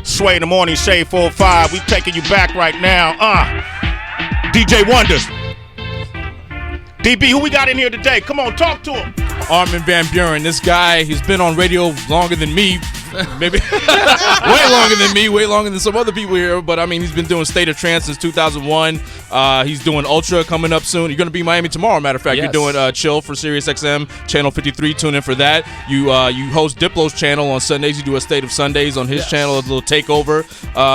Sway in the morning, Shade 4-5. We taking you back right now. DJ Wonder. DB, who we got in here today? Come on, talk to him. Armin Van Buuren. This guy, he's been on radio longer than me. Maybe way longer than me, way longer than some other people here. But I mean, he's been doing State of Trance since 2001. He's doing Ultra coming up soon. You're going to be in Miami tomorrow, matter of fact. Yes. You're doing Chill for Sirius XM, Channel 53. Tune in for that. You host Diplo's channel on Sundays. You do a State of Sundays on his channel, a little takeover.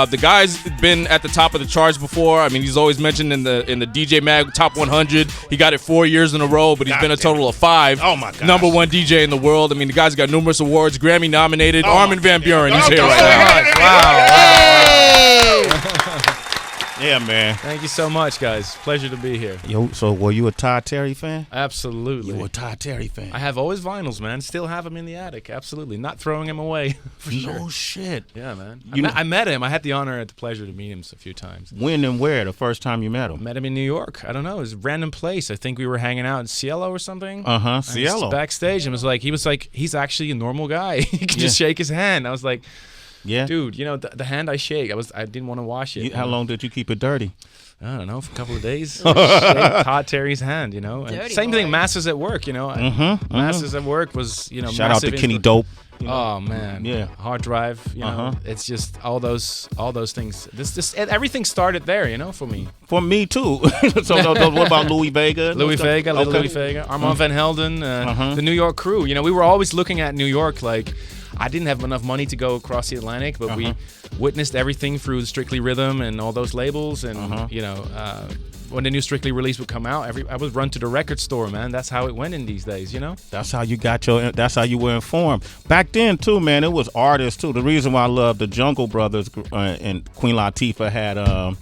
The guy's been at the top of the charts before. I mean, he's always mentioned in the DJ Mag Top 100. He got it 4 years in a row, but he's been a total of 5. Oh, my God. Number 1 DJ in the world. I mean, the guy's got numerous awards, Grammy nominated. Armin Van Buuren, he's here right now. Wow. Yeah, man. Thank you so much, guys. Pleasure to be here. Yo, so were you a Todd Terry fan? Absolutely. You were a Todd Terry fan. I have always vinyls, man. Still have them in the attic. Absolutely. Not throwing them away, for sure. No shit. Yeah, man. I met him. I had the honor and the pleasure to meet him a few times. When and where the first time you met him? Met him in New York. I don't know. It was a random place. I think we were hanging out in Cielo or something. Cielo. Backstage, and he was like, he's actually a normal guy. He could just shake his hand. I was like, dude, you know, the hand I shake, I didn't want to wash it. How long did you keep it dirty? I don't know, for a couple of days. Shake Todd Terry's hand, you know. And same thing, Masters at Work, you know. Masters at Work was, you know, shout out to Kenny Dope. You know? Oh man, yeah. Hard Drive, you know. It's just all those things. Everything started there, you know, for me. For me too. So what about Louis Vega? Louis Vega, Armand Van Helden, the New York crew. You know, we were always looking at New York like. I didn't have enough money to go across the Atlantic, but we witnessed everything through Strictly Rhythm and all those labels. And, you know, when the new Strictly release would come out, I would run to the record store, man. That's how it went in these days, you know? That's how you were informed. Back then, too, man, it was artists, too. The reason why I love the Jungle Brothers and Queen Latifah had...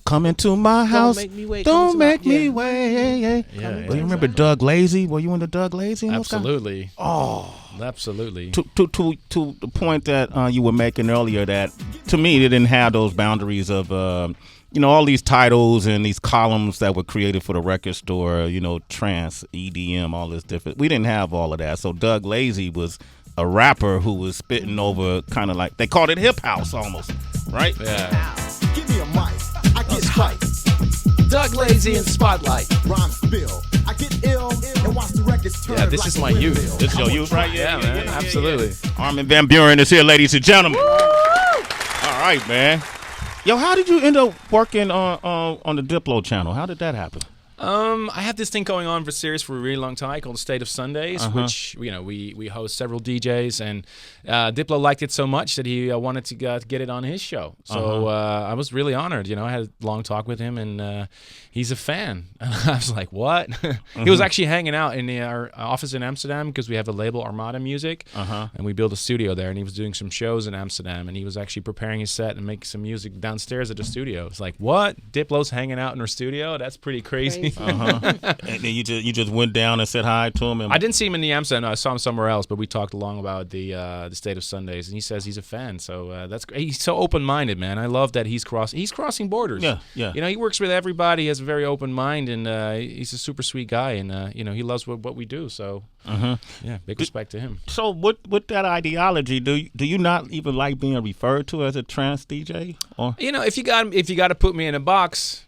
Come into my house. Don't make me wait. Don't make me wait. Yeah, you remember Doug Lazy? Were you into Doug Lazy? Absolutely. Oh, absolutely. To the point that you were making earlier, that to me they didn't have those boundaries of you know, all these titles and these columns that were created for the record store. You know, trance, EDM, all this different. We didn't have all of that. So Doug Lazy was a rapper who was spitting over kind of like they called it hip house almost, right? Yeah. Give me a mic. I get hype. Doug Lazy and Spotlight. Rhyme spill. I get ill and watch the records turn. Yeah, this is my youth. This is your youth, right? Yeah, man. Absolutely. Armin Van Buuren is here, ladies and gentlemen. Woo! All right, man. Yo, how did you end up working on the Diplo channel? How did that happen? I had this thing going on for Sirius for a really long time called State of Sundays, which, you know, we host several DJs, and Diplo liked it so much that he wanted to get it on his show. So I was really honored. You know, I had a long talk with him, and he's a fan. And I was like, what? He was actually hanging out in our office in Amsterdam because we have a label, Armada Music, and we built a studio there, and he was doing some shows in Amsterdam, and he was actually preparing his set and making some music downstairs at the studio. It's like, what? Diplo's hanging out in our studio? That's pretty crazy. And then you just went down and said hi to him. And I didn't see him in the Amsterdam. No, I saw him somewhere else, but we talked along about the State of Sundays, and he says he's a fan. So that's great. He's so open-minded, man. I love that he's crossing borders. Yeah. You know, he works with everybody. He has a very open mind, and he's a super sweet guy, and you know, he loves what we do. So yeah, big respect to him. So with that ideology, do you not even like being referred to as a trance DJ? Or you know, if you got to put me in a box.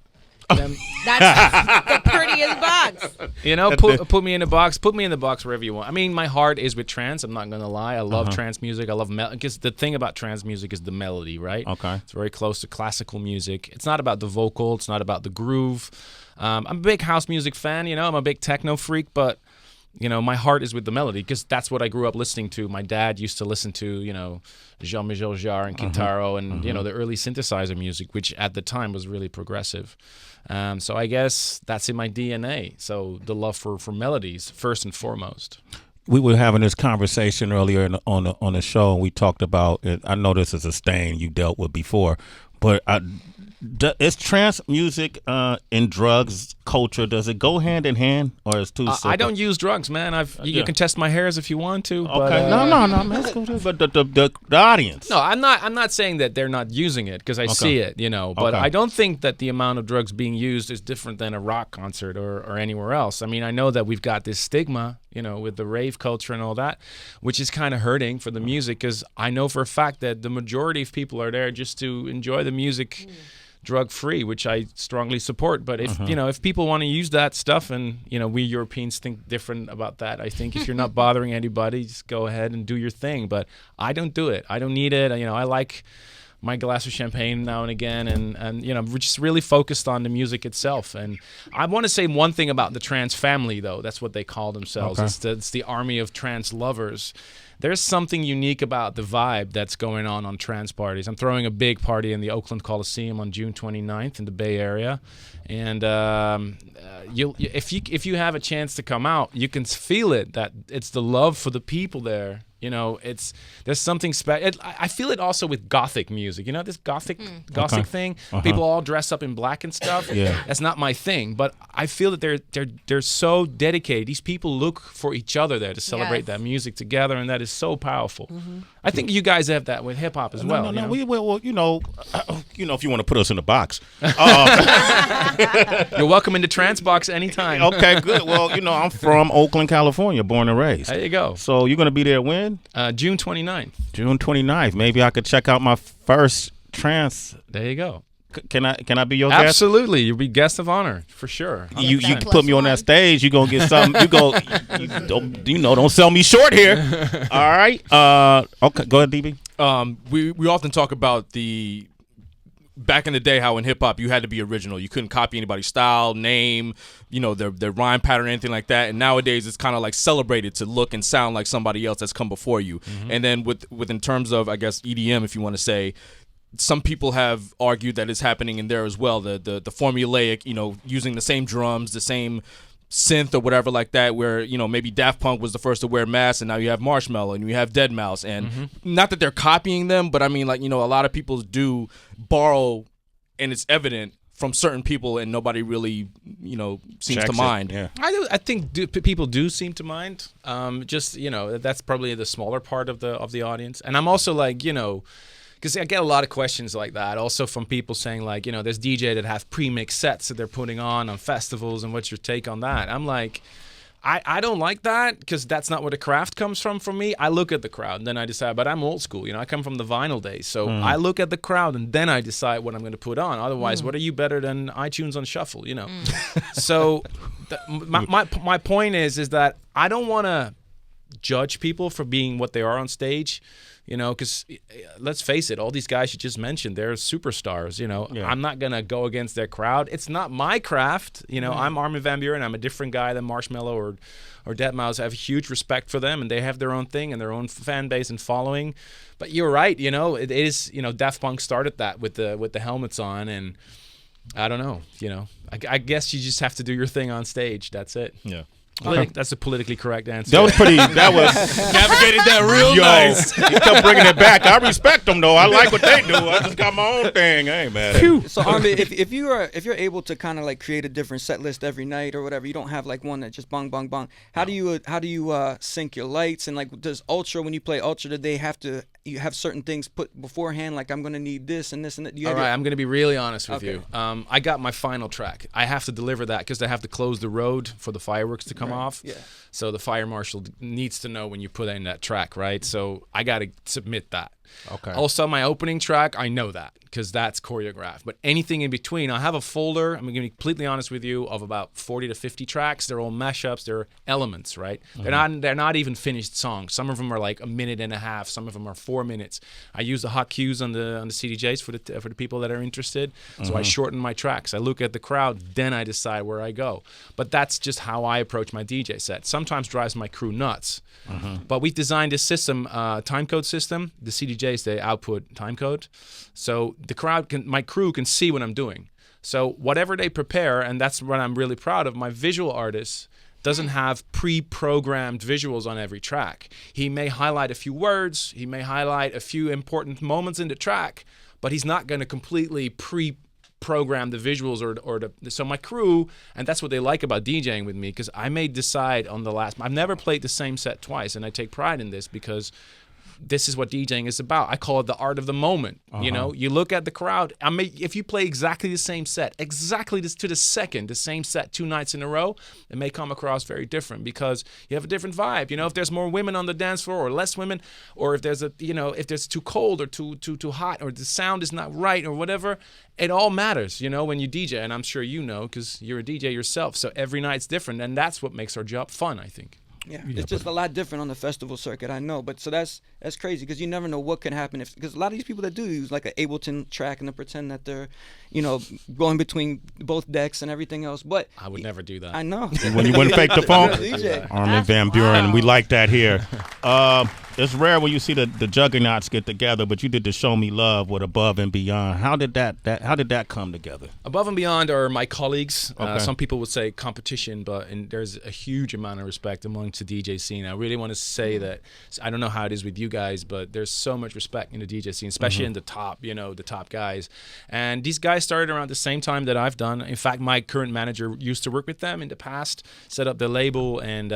That's the prettiest box. You know, put me in a box. Put me in the box wherever you want. I mean, my heart is with trance. I'm not gonna lie. I love trance music. I love because the thing about trance music is the melody, right? Okay. It's very close to classical music. It's not about the vocal. It's not about the groove. I'm a big house music fan. You know, I'm a big techno freak, but. You know, my heart is with the melody because that's what I grew up listening to. My dad used to listen to, you know, Jean-Michel Jarre and Kintaro and, you know, the early synthesizer music, which at the time was really progressive. So I guess that's in my DNA. So the love for melodies, first and foremost. We were having this conversation earlier on the show, and we talked about, I know this is a stain you dealt with before, but is trance music and drugs culture, does it go hand in hand, or is too? I don't use drugs, man. You can test my hairs if you want to. Okay, But, no, man. That's cool. But the audience. No, I'm not saying that they're not using it because I see it, But I don't think that the amount of drugs being used is different than a rock concert or anywhere else. I mean, I know that we've got this stigma, with the rave culture and all that, which is kind of hurting for the music because I know for a fact that the majority of people are there just to enjoy the music. Drug-free, which I strongly support. But if if people want to use that stuff, and we Europeans think different about that, I think if you're not bothering anybody, just go ahead and do your thing. But I don't do it. I don't need it. I like my glass of champagne now and again, and we're just really focused on the music itself. And I want to say one thing about the trance family, though. That's what they call themselves. Okay. It's the army of trance lovers. There's something unique about the vibe that's going on trance parties. I'm throwing a big party in the Oakland Coliseum on June 29th in the Bay Area, and if you have a chance to come out, you can feel it. That it's the love for the people there. There's something special. I feel it also with gothic music. This gothic thing. People all dress up in black and stuff. Yeah. That's not my thing, but I feel that they're so dedicated. These people look for each other there to celebrate that music together, and that is so powerful. I think you guys have that with hip hop as well. No. We will. If you want to put us in the box, you're welcome in the trance box anytime. Okay, good. Well, I'm from Oakland, California, born and raised. There you go. So you're gonna be there when? June 29th. June 29th. Maybe I could check out my first trance. There you go. Can I be your guest? Absolutely. You'll be guest of honor for sure. You put me on that stage, you gonna get something. Don't sell me short here. All right. Okay, go ahead, DB. We often talk about the back in the day how in hip hop you had to be original. You couldn't copy anybody's style, name, their rhyme pattern, anything like that. And nowadays it's kind of like celebrated to look and sound like somebody else that's come before you. And then with in terms of, I guess, EDM, if you want to say, some people have argued that it's happening in there as well. The formulaic, using the same drums, the same synth or whatever like that, where maybe Daft Punk was the first to wear masks, and now you have Marshmello and you have Deadmau5, and not that they're copying them, but I mean, like, a lot of people do borrow, and it's evident from certain people, and nobody really seems to mind. Yeah. I think people do seem to mind. That's probably the smaller part of the audience, and I'm also like because I get a lot of questions like that also from people saying like, there's DJ that have pre-mixed sets that they're putting on festivals, and what's your take on that? I'm like, I don't like that because that's not where the craft comes from for me. I look at the crowd and then I decide, but I'm old school. I come from the vinyl days. So I look at the crowd and then I decide what I'm going to put on. Otherwise, what are you better than iTunes on shuffle, So my point is that I don't want to judge people for being what they are on stage. Because let's face it, all these guys you just mentioned, they're superstars. Yeah. I'm not gonna go against their crowd. It's not my craft. I'm Armin Van Buuren. I'm a different guy than Marshmello or Deadmau5. I have huge respect for them, and they have their own thing and their own fan base and following. But you're right. It is. Daft Punk started that with the helmets on, and I don't know. I guess you just have to do your thing on stage. That's it. Yeah. I think that's a politically correct answer. That was Navigated that real nice. He kept bringing it back. I respect them though. I like what they do. I just got my own thing. I ain't mad at it. So Armin, if you're able to kind of like create a different set list every night or whatever, you don't have like one that just bong bong bong. How do you sync your lights, and like does Ultra, when you play Ultra, do they have to you have certain things put beforehand, like I'm going to need this and this and that? All right, I'm going to be really honest with you. I got my final track. I have to deliver that because they have to close the road for the fireworks to come off. Yeah. So the fire marshal needs to know when you put in that track, right? So I got to submit that. Okay. Also, my opening track, I know that because that's choreographed. But anything in between, I have a folder, I'm going to be completely honest with you, of about 40 to 50 tracks. They're all mashups. They're elements, right? They're not even finished songs. Some of them are like a minute and a half. Some of them are 4 minutes. I use the hot cues on the CDJs for the people that are interested. So I shorten my tracks. I look at the crowd, then I decide where I go. But that's just how I approach my DJ set. Sometimes drives my crew nuts. But we designed this system, time code system. The CDJs, they output time code. So the my crew can see what I'm doing. So whatever they prepare, and that's what I'm really proud of, my visual artist doesn't have pre-programmed visuals on every track. He may highlight a few words, he may highlight a few important moments in the track, but he's not going to completely program the visuals so my crew, and that's what they like about DJing with me, because I may decide on the last. I've never played the same set twice, and I take pride in this because this is what DJing is about. I call it the art of the moment. You know, you look at the crowd. If you play exactly the same set, exactly to the second, the same set 2 nights in a row, it may come across very different because you have a different vibe. You know, if there's more women on the dance floor or less women, or if there's if there's too cold or too hot, or the sound is not right or whatever, it all matters. You know, when you DJ, and I'm sure you know because you're a DJ yourself. So every night's different, and that's what makes our job fun, I think. Yeah, it's just a lot different on the festival circuit, I know. But so that's crazy because you never know what can happen because a lot of these people that do use like an Ableton track and they pretend that they're, going between both decks and everything else. But I would never do that. I know. When you wouldn't fake the funk, DJ. Armin Van Buuren, we like that here. It's rare when you see the juggernauts get together, but you did the Show Me Love with Above and Beyond. How did that come together? Above and Beyond are my colleagues. Okay. Some people would say competition, but there's a huge amount of respect amongst the DJ scene. I really want to say that. I don't know how it is with you guys, but there's so much respect in the DJ scene, especially in the top, the top guys. And these guys started around the same time that I've done. In fact, my current manager used to work with them in the past, set up the label, and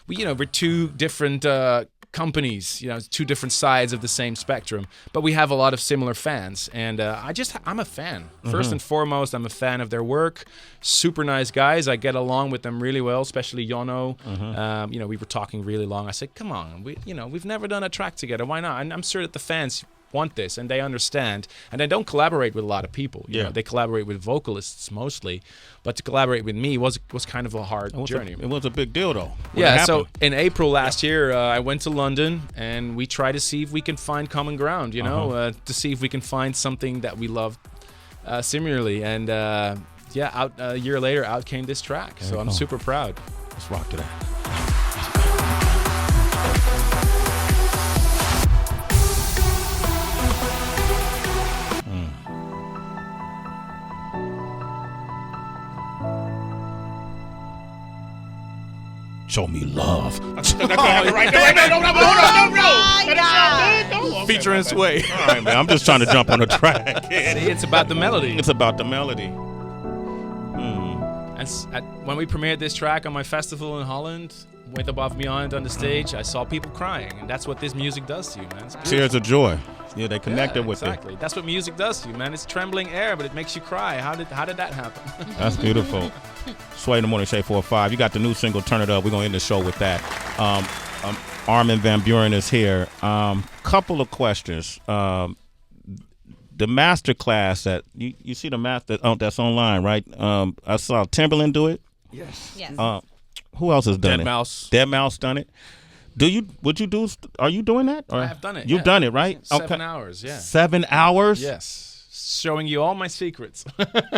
we're 2 different companies, 2 different sides of the same spectrum, but we have a lot of similar fans, and I'm a fan. First and foremost, I'm a fan of their work. Super nice guys. I get along with them really well, especially Yono. We were talking really long. I said, come on, we've never done a track together. Why not? And I'm sure that the fans want this and they understand, and they don't collaborate with a lot of people. They collaborate with vocalists mostly, but to collaborate with me was kind of a hard journey. It was a big deal though. So in April last year, I went to London and we tried to see if we can find common ground, to see if we can find something that we loved similarly, and out a year later, out came this track. So I'm super proud. Let's rock to that. Show me love. Featuring Sway. All right, man. I'm just trying to jump on the track. See, it's about the melody. It's about the melody. When we premiered this track on my festival in Holland, with Above and Beyond on the stage, I saw people crying, and that's what this music does to you, man. Tears of joy. Yeah, they connected with it. Exactly. That's what music does to you, man. It's trembling air, but it makes you cry. How did that happen? That's beautiful. Sway in the Morning, Shade 4-5. You got the new single, Turn It Up. We're going to end the show with that. Armin Van Buuren is here. Couple of questions. The master class that you see the master that's online, right? I saw Timberland do it. Yes. Who else has done it? Dead Mouse done it. Are you doing that? Or I have done it. You've done it, right? 7 hours, yeah. 7 hours? Yes. Showing you all my secrets.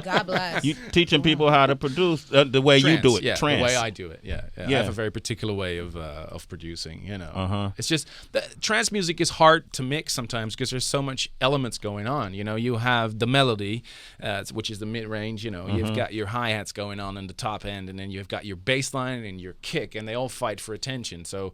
God bless. You teaching people how to produce the way Trance, you do it. Yeah, Trance. the way I do it. Yeah. I have a very particular way of producing. It's just trance music is hard to mix sometimes because there's so much elements going on. You have the melody, which is the mid range. You've got your hi hats going on in the top end, and then you've got your bass line and your kick, and they all fight for attention. So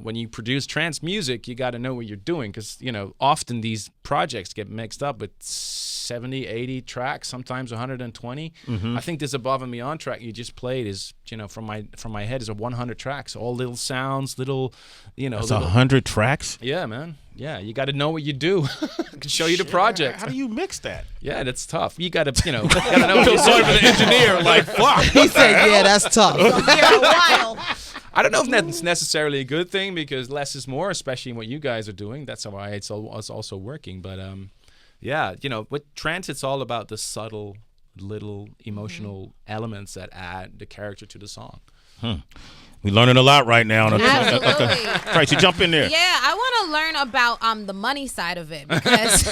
when you produce trance music, you got to know what you're doing because often these projects get mixed up with 70, 80 tracks, sometimes 120. I think this Above and Beyond track you just played is, from my head, is a 100 tracks, all little sounds, little, That's 100 tracks? Yeah, man. Yeah, you got to know what you do. I can show you the project. How do you mix that? Yeah, that's tough. You got to, know what you're sorry for the engineer. Like, fuck. He said, yeah, that's tough. You're a while. I don't know if that's necessarily a good thing because less is more, especially in what you guys are doing. That's why it's also working. But with trance, it's all about the subtle, little emotional elements that add the character to the song. We're learning a lot right now. Absolutely. Tracy, jump in there. Yeah, I want to learn about the money side of it because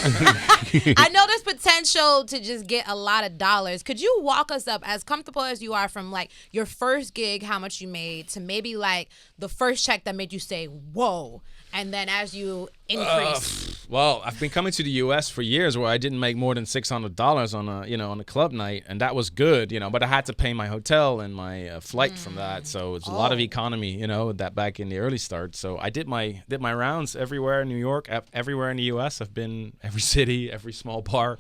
I know there's potential to just get a lot of dollars. Could you walk us up, as comfortable as you are, from like your first gig, how much you made, to maybe like the first check that made you say, whoa, and then as you increase? Well, I've been coming to the U.S. for years where I didn't make more than $600 on a club night, and that was good, but I had to pay my hotel and my flight from that, so it's a lot of economy, that back in the early start. So I did my rounds everywhere in New York, everywhere in the U.S. I've been every city, every small bar.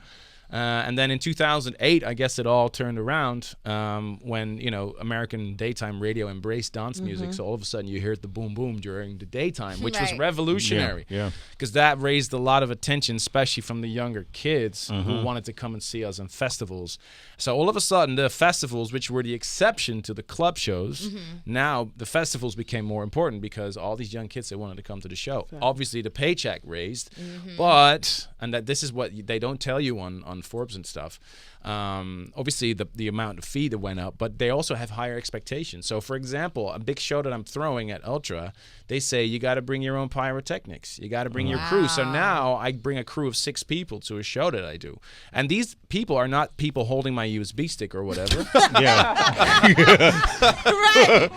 And then in 2008, I guess it all turned around when, American daytime radio embraced dance music. So all of a sudden you hear the boom boom during the daytime, which was revolutionary. Yeah. Because that raised a lot of attention, especially from the younger kids who wanted to come and see us on festivals. So all of a sudden, the festivals, which were the exception to the club shows, now the festivals became more important because all these young kids, they wanted to come to the show. Obviously, the paycheck raised, but, and that this is what they don't tell you on Forbes and stuff, obviously the amount of fee that went up, but they also have higher expectations. So for example, a big show that I'm throwing at Ultra, they say you got to bring your own pyrotechnics, you got to bring your crew. So now I bring a crew of 6 people to a show that I do, and these people are not people holding my USB stick or whatever.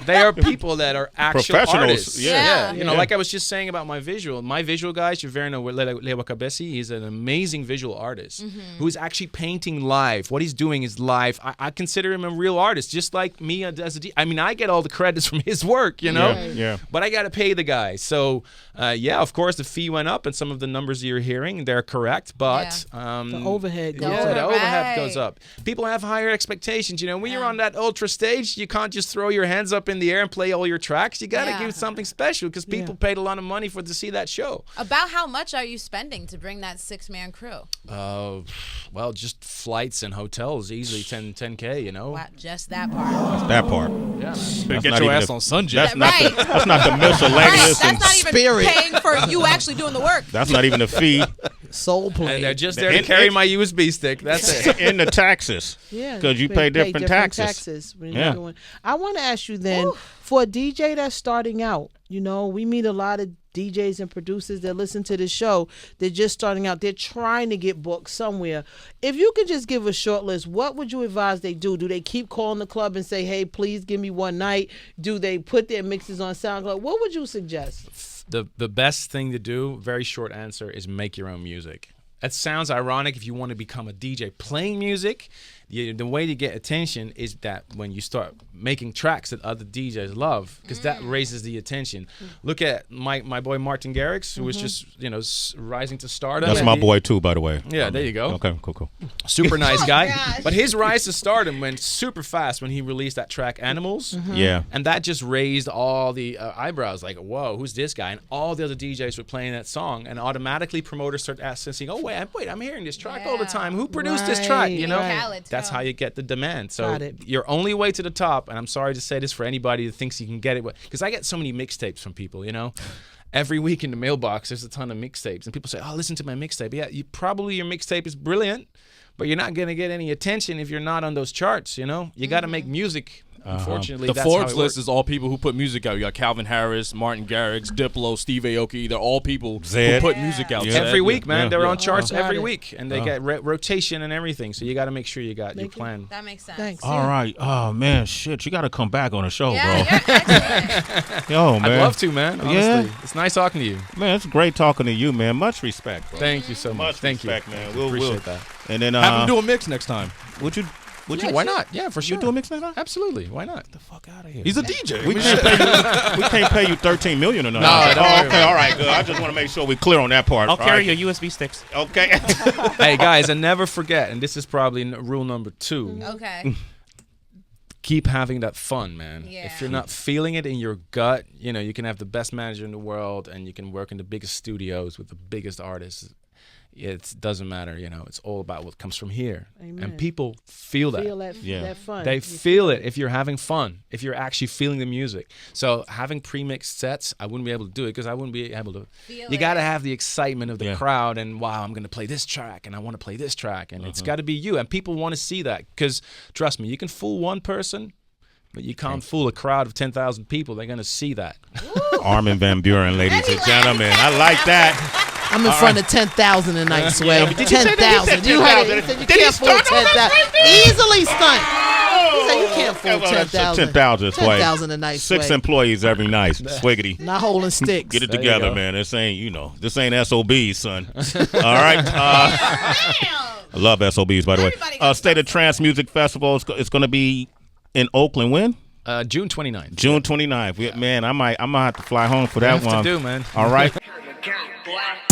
They are people that are actual professionals. artists. Yeah. Like I was just saying about my visual guy, Giverno Lewakabesi, he's an amazing visual artist who's actually painting live. What he's doing is live. I consider him a real artist, just like me as a I mean, I get all the credits from his work, Yeah. but I got to pay the guy. So, of course, the fee went up, and some of the numbers you're hearing, they're correct, but the overhead goes the up. overhead goes up. People have higher expectations. When you're on that Ultra stage, you can't just throw your hands up in the air and play all your tracks. You got to give something special because people paid a lot of money to see that show. About how much are you spending to bring that 6-man crew? Well, just flights and hotels, easily 10K, Wow, just that part. That part. Yeah. That's Get not your even ass on Sunjet. That's not the miscellaneous That's and not even spirit. paying for you actually doing the work. that's not even a fee. Soul play. And they're just there to carry my USB stick. That's it. In the taxes. Yeah, Because you pay different taxes. when you're doing. I want to ask you then, for a DJ that's starting out, we meet a lot of DJs and producers that listen to the show. They're just starting out. They're trying to get booked somewhere. If you could just give a short list, what would you advise they do? Do they keep calling the club and say, hey, please give me one night? Do they put their mixes on SoundCloud? What would you suggest? The best thing to do, very short answer, is make your own music. That sounds ironic if you want to become a DJ playing music. The way to get attention is that when you start making tracks that other DJs love, because that raises the attention. Look at my boy Martin Garrix, who was just rising to stardom. That's my boy too, by the way. Yeah, there you go. Okay, cool. Super nice guy. gosh. But his rise to stardom went super fast when he released that track Animals. Yeah. And that just raised all the eyebrows, like, whoa, who's this guy? And all the other DJs were playing that song, and automatically promoters start asking, oh, wait, I'm hearing this track all the time. Who produced this track? Right. That's how you get the demand. So Got it. your only way to the top, and I'm sorry to say this for anybody that thinks you can get it, because I get so many mixtapes from people, Every week in the mailbox, there's a ton of mixtapes, and people say, oh, listen to my mixtape. Yeah, your mixtape is brilliant, but you're not going to get any attention if you're not on those charts, You got to make music. Unfortunately, The that's Forbes how it list works. is all people who put music out. You got Calvin Harris, Martin Garrix, Diplo, Steve Aoki. They're all people Zed. who put music out. Yeah. Zed, Every week, man. Yeah. They're on charts Got every it. week, and they get rotation and everything. So you got to make sure you got your plan. That makes sense. Thanks. All right. Oh man, shit. You got to come back on the show, Yeah, bro. you're excellent. Yo, man. I'd love to, man. Honestly, Yeah. it's nice talking to you. Man, it's great talking to you, man. Much respect, bro. Thank you so much. Much Thank respect, you, man. We'll appreciate that. And then Have him do a mix next time. would you Why not? Yeah, for sure. you do a mix next time? Absolutely. Why not? Get the fuck out of here. He's a DJ. we can't pay you. We can't pay you $13 million or nothing. No, don't worry okay, all right, good. I just want to make sure we're clear on that part. I'll carry right? your USB sticks. Okay. Hey guys, and never forget, and this is probably rule number 2. Okay. Keep having that fun, man. Yeah. If you're not feeling it in your gut, you can have the best manager in the world, and you can work in the biggest studios with the biggest artists. It doesn't matter, it's all about what comes from here. Amen. And people feel that. That fun. They feel it if you're having fun, if you're actually feeling the music. So having pre-mixed sets, I wouldn't be able to do it because I wouldn't be able to. Feel You got to it. have the excitement of the crowd and, wow, I'm going to play this track and I want to play this track. And it's got to be you. And people want to see that because, trust me, you can fool one person, but you can't fool a crowd of 10,000 people. They're going to see that. Armin Van Buuren, ladies and gentlemen. I like that. I'm in front of 10,000 tonight, Sway. but did you say that? He said 10,000. You heard it. 10,000. He said you Did he can't fool stunt on that 10,000. Easily stunt. He said you can't fool Okay, well, that's 10,000. 10,000, Sway. 10,000 a night, 6 Sway. employees every night. Swiggity. Not holding sticks. Get it There you together, go. man. This ain't SOBs, son. All right. I love SOBs, by the Everybody way. goes State of Trance Music Festival. It's going to be in Oakland. When? June 29th. June 29th. Man, I might have to fly home for that You have one. to do, man. All right. Black